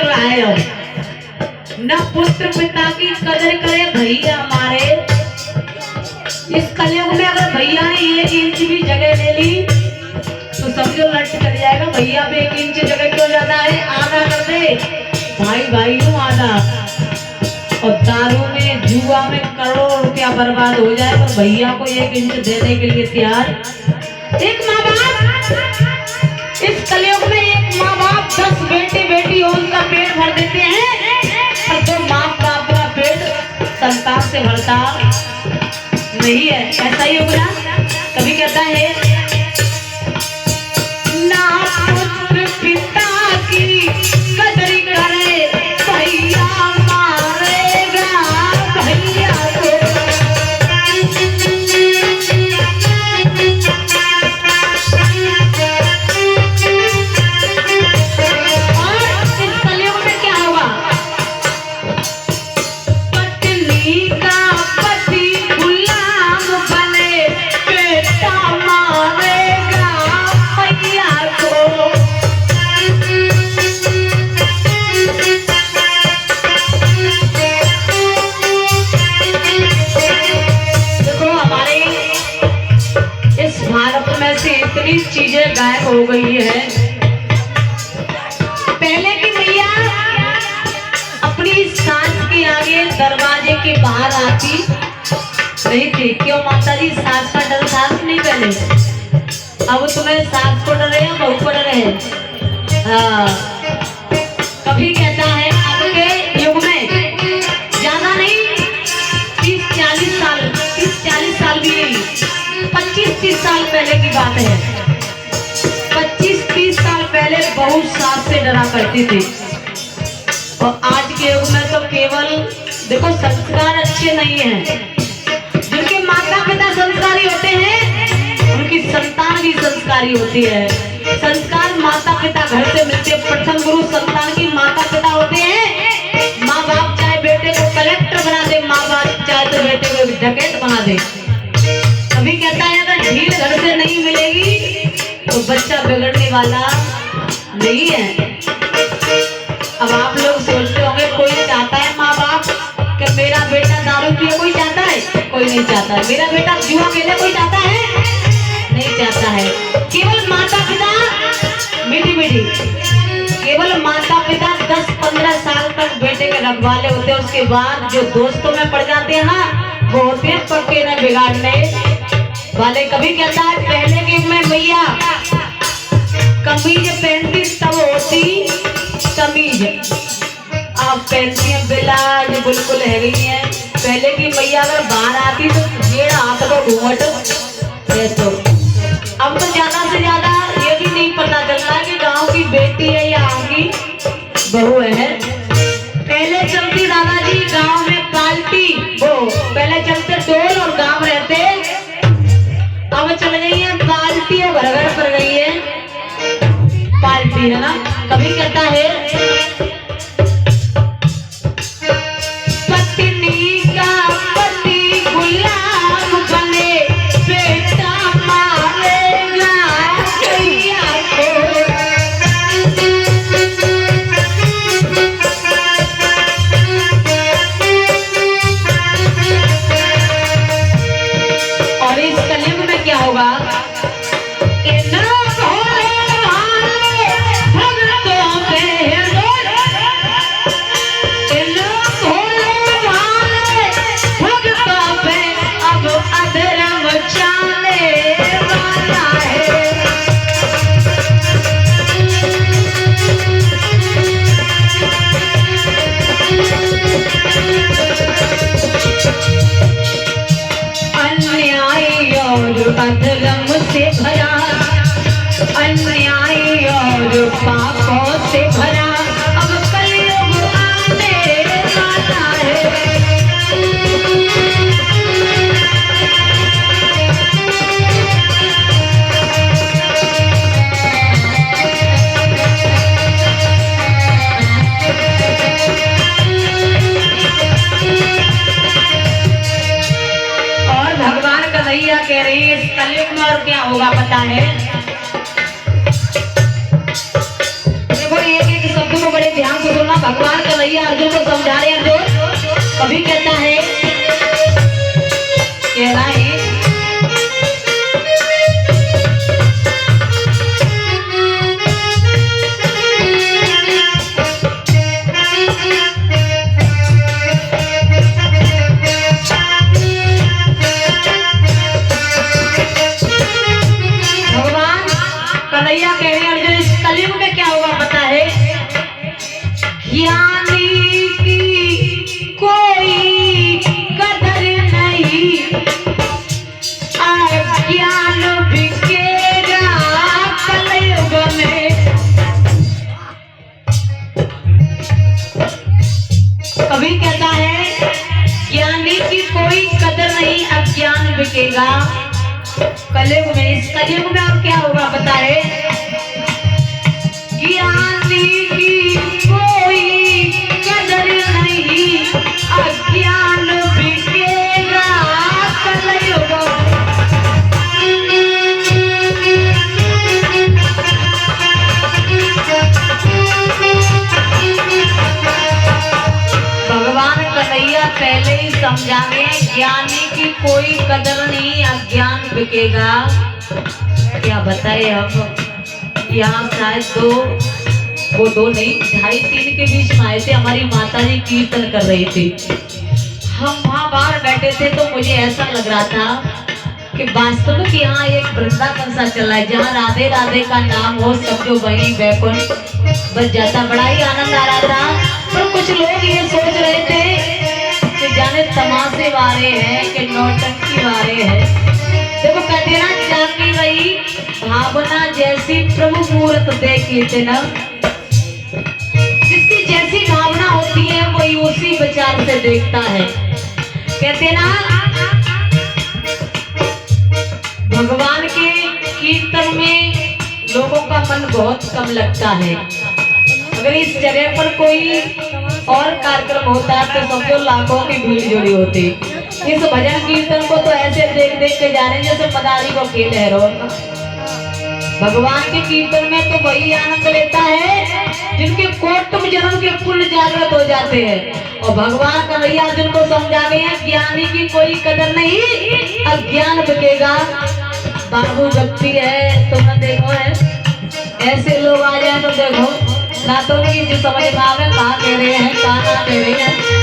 चल रहा है अब। न पुत्र पिता की कदर करे भैया हमारे। इस कलयुग में अगर भैया ने 1 इंच भी जगह ले ली तो समझो लट चल जाएगा। भैया पे 1 इंच जगह क्यों जाता है, आधा कर दे भाई भाई हूँ आधा। और दारू में जुआ में करोड़ों रुपया बर्बाद हो जाए पर भैया को 1 इंच देने के लिए तैयार। एक माँ बाप, इस कलयुग में एक माँ बाप 10 बेटे बेटी हो उनका पेट भर देते हैं और 2 माँ बाप का पेट संतान से भरता नहीं है। ऐसा ही होगा। कभी कहता है ना पुत्र पिता की कदर करे भैया मारेगा भैया को। और इस कलयुग में क्या होगा, पत्नी का पति गुलाम बने बेटा मारेगा भैया को। देखो हमारे इस भारत में से इतनी चीजें गायब हो गई है। पहले की मैया अपनी सास के आगे दरवाजे के बाहर आती नहीं थी। क्यों माता जी, सास का डर था कि नहीं पहले? अब तुम्हें सास को डरे या बहू को डरे है? हाँ। कभी कहता है अब के युग में ज्यादा नहीं 30-40 साल भी नहीं, 25-30 साल पहले की बात है। 25-30 साल पहले बहू सास से डरा करती थी। और आज के युग में तो केवल देखो संस्कार अच्छे नहीं हैं। जिनके माता पिता संस्कारी होते हैं उनकी संतान भी संस्कारी होती है। संस्कार माता पिता घर से मिलते। प्रथम गुरु संतान की माता पिता होते हैं। माँ बाप चाहे बेटे को कलेक्टर बना दे, माँ बाप चाहे तो बेटे को डकैत बना दे। कभी कहता है अगर ढील घर से नहीं मिलेगी तो बच्चा बिगड़ने वाला नहीं है। अब आप लोग सोचते होंगे कोई चाहता है माँ बाप कि मेरा बेटा दारू पिए, कोई चाहता है? कोई नहीं चाहता है। मेरा बेटा जुआ खेले, कोई चाहता है? नहीं चाहता है। केवल माता पिता मीठी मीठी, केवल माता पिता 10-15 साल तक बेटे के रखवाले होते हैं। उसके बाद जो दोस्तों में पड़ जाते हैं ना वो होते हैं पक्के न बिगाड़ने वाले। कभी कहता है पहले के में मैया कमीज पहनती तब होती कमीज, आप पहनती हैं ब्लाउज, बिल्कुल है गई है। पहले की मैया अगर बाहर आती तो 1.5 हाथ को घूंघट है। तो अब तो ज्यादा से ज्यादा ये भी नहीं पता चलता कि गांव की बेटी है या गांव की बहू है। पहले चलती दादाजी गांव में पार्टी, वो पहले चलते ढोल और गांव रहते। अब चल गई है पार्टी और घर घर कर गई है पार्टी, है ना। कभी कहता है पत्नी का पति गुलाम बने बेटा मारेगा भैया को। और इस कलयुग में क्या होगा, कभी कहता है, कह रहा है कन्हैया कह रहे अर्जुन, इस कलयुग में क्या होगा पता है? ज्ञानी की कोई कदर नहीं, अज्ञान बिकेगा कलयुग में। कभी कहता है ज्ञानी की कोई कदर नहीं, अज्ञान बिकेगा कलयुग में। इस कलयुग में अब क्या होगा बताए? ज्ञानी की कोई कदर नहीं, अज्ञान बिकेगा कलयुग। भगवान कन्हैया पहले ही समझावे, ज्ञानी की कोई कदर नहीं, अज्ञान बिकेगा। क्या बताए हम? यहाँ शायद दो नहीं 2:30-3 के बीच में आए थे। हमारी माता जी कीर्तन कर रही थी, हम वहाँ बाहर बैठे थे। तो मुझे ऐसा लग रहा था कि वास्तव में यहाँ एक वृंदावन सा चला है, जहाँ राधे राधे का नाम हो, सब जो वही वैकुंठ बच जाता। बड़ा ही आनंद आ रहा था। पर कुछ लोग ये सोच रहे थे कि जाने तमाशे वाले हैं कि नौटंकी वाले हैं। देखो कहते ना, जागी रही भावना जैसी प्रभु मूर्त देखी थे ना। जिसकी जैसी भावना होती है वही उसी विचार से देखता है। कहते ना, भगवान के कीर्तन में लोगों का मन बहुत कम लगता है। अगर इस जगह पर कोई और कार्यक्रम होता तो समझो लाखों की भीड़ जुड़ी होती। इस भजन कीर्तन को तो ऐसे देख देख के जा रहे हैं जैसे मदारी को खेल है रोज। भगवान के कीर्तन में तो वही आनंद लेता है जिनके कोटुंब जन्म के पुण्य जागृत हो जाते हैं। और भगवान कन्हैया जिनको समझा गए हैं, ज्ञानी की कोई कदर नहीं, अज्ञान बिकेगा। बाबू भक्ति है तो न देखो है, ऐसे लोग आ जाए तो देखो ना तो उनकी जो समझ में आवे कहाँ कह रहे हैं कहाँ ना कह रहे हैं।